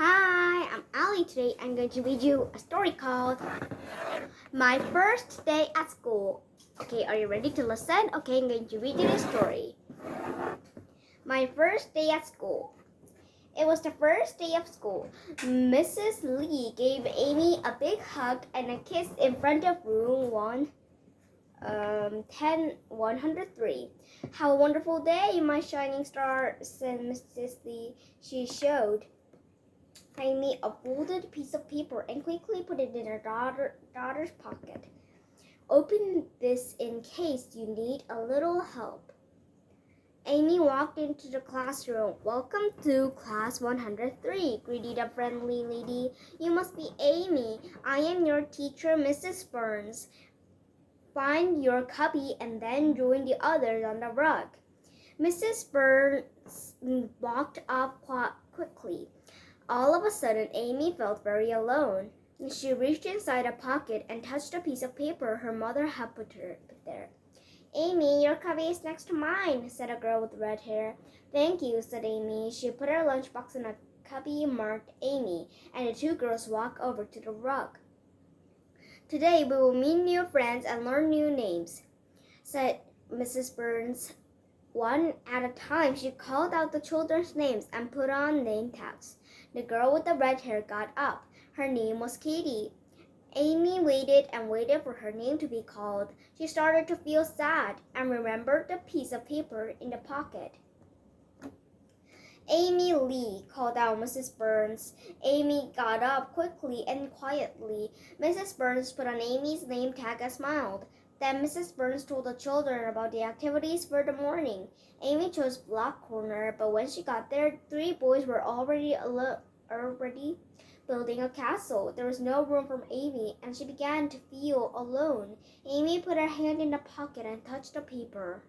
Hi, I'm Elly. Today I'm going to read you a story called My First Day at School. Okay, are you ready to listen? Okay, I'm going to read you the story. My first day at school. It was the first day of school. Mrs. Lee gave Amy a big hug and a kiss in front of room 103. How a wonderful day, my shining star, said Mrs. Lee. She showed Amy a folded piece of paper and quickly put it in her daughter's pocket. Open this in case you need a little help. Amy walked into the classroom. Welcome to class 103, greeted a friendly lady. You must be Amy. I am your teacher, Mrs. Burns. Find your cubby and then join the others on the rug. Mrs. Burns walked off quickly. All of a sudden, Amy felt very alone. She reached inside a pocket and touched a piece of paper her mother had put there. Amy, your cubby is next to mine, said a girl with red hair. Thank you, said Amy. She put her lunchbox in a cubby marked Amy, and the two girls walked over to the rug. Today we will meet new friends and learn new names, said Mrs. Burns. One at a time, she called out the children's names and put on name tags. The girl with the red hair got up. Her name was Katie. Amy waited and waited for her name to be called. She started to feel sad and remembered the piece of paper in the pocket. Amy Lee, called out Mrs. Burns. Amy got up quickly and quietly. Mrs. Burns put on Amy's name tag and smiled. Then Mrs. Burns told the children about the activities for the morning. Amy chose block corner, but when she got there, 3 boys were already building a castle. There was no room for Amy, and she began to feel alone. Amy put her hand in the pocket and touched the paper.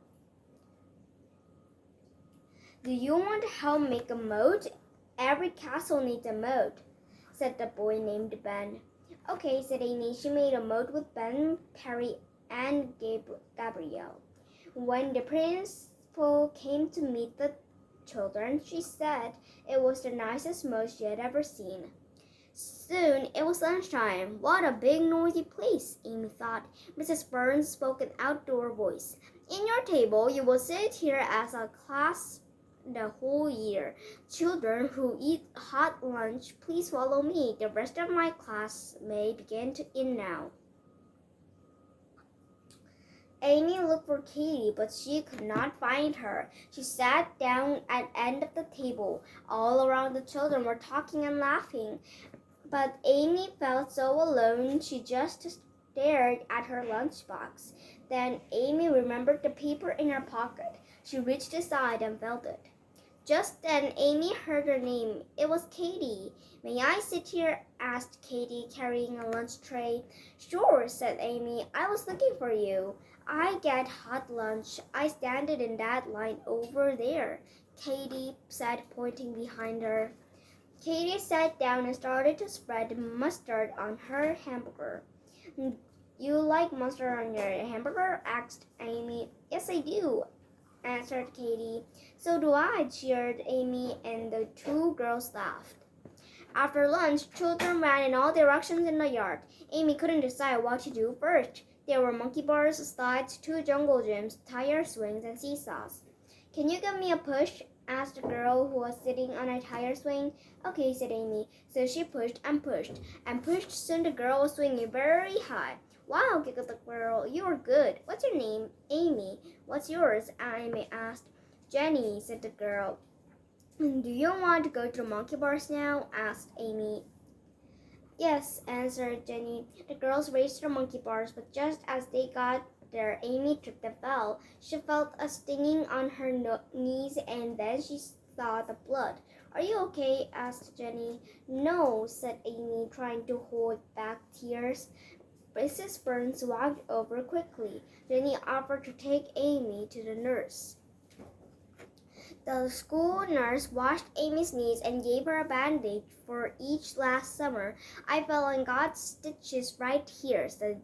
Do you want to help make a moat? Every castle needs a moat, said the boy named Ben. Okay, said Amy. She made a moat with Ben, Perry, and Gabrielle. When the principal came to meet the children, she said it was the nicest moat she had ever seen. Soon it was lunchtime. What a big noisy place, Amy thought. Mrs. Burns spoke in outdoor voice. In your table, you will sit here as a class the whole year. Children who eat hot lunch, please follow me. The rest of my class may begin to eat now. Amy looked for Katie, but she could not find her. She sat down at the end of the table. All around the children were talking and laughing. But Amy felt so alone, she just stared at her lunchbox. Then Amy remembered the paper in her pocket. She reached aside and felt it. Just then, Amy heard her name. It was Katie. May I sit here? Asked Katie, carrying a lunch tray. Sure, said Amy. I was looking for you. I get hot lunch. I stand in that line over there, Katie said, pointing behind her. Katie sat down and started to spread mustard on her hamburger. You like mustard on your hamburger? Asked Amy. Yes, I do, answered Katie. So do I, cheered Amy, and the 2 girls laughed. After lunch, children ran in all directions in the yard. Amy couldn't decide what to do first. There were monkey bars, slides, 2 jungle gyms, tire swings, and seesaws. Can you give me a push? Asked the girl who was sitting on a tire swing. Okay, said Amy. So she pushed and pushed and pushed. Soon the girl was swinging very high. Wow, giggled the girl. You're good. What's your name? Amy. What's yours? Amy asked. Jenny, said the girl. Do you want to go to the monkey bars now? Asked Amy. Yes, answered Jenny. The girls raced to the monkey bars, but just as they got there, Amy tripped and fell. She felt a stinging on her knees, and then she saw the blood. Are you okay? Asked Jenny. No, said Amy, trying to hold back tears. Mrs. Burns walked over quickly. Jenny offered to take Amy to the nurse. The school nurse washed Amy's knees and gave her a bandage for each last summer. I fell and got stitches right here, said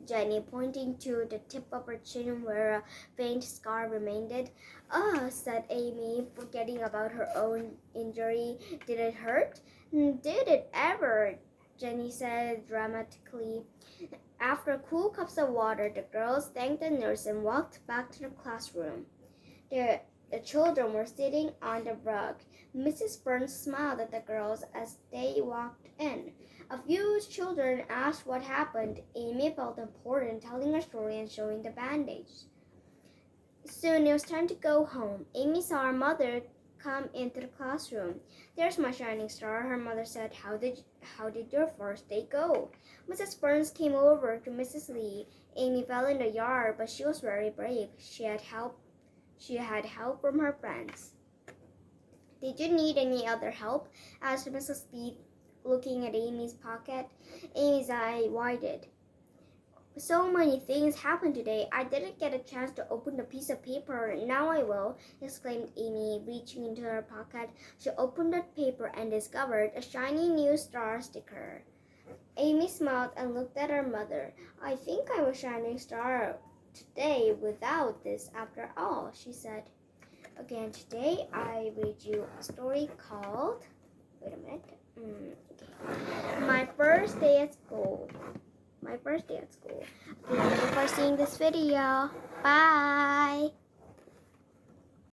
Jenny, pointing to the tip of her chin where a faint scar remained. "Ugh," said Amy, forgetting about her own injury. "Did it hurt?" "Did it ever?" Jenny said dramatically. After cool cups of water, the girls thanked the nurse and walked back to the classroom. The children were sitting on the rug. Mrs. Burns smiled at the girls as they walked in. A few children asked what happened. Amy felt important, telling her story and showing the bandage. Soon it was time to go home. Amy saw her mother come into the classroom. "There's my shining star," her mother said. How did your first day go?" Mrs. Burns came over to Mrs. Lee. Amy fell in the yard, but she was very brave. She had help from her friends. "Did you need any other help?" asked Mrs. Lee, looking at Amy's pocket. Amy's eye widened. "So many things happened today. I didn't get a chance to open the piece of paper. Now I will," exclaimed Amy, reaching into her pocket. She opened the paper and discovered a shiny new star sticker. Amy smiled and looked at her mother. "I think I'm a shining star today without this after all," she said. Again, today I read you a story called, wait a minute, My First Day at School. My first day at school. Thank you for seeing this video. Bye.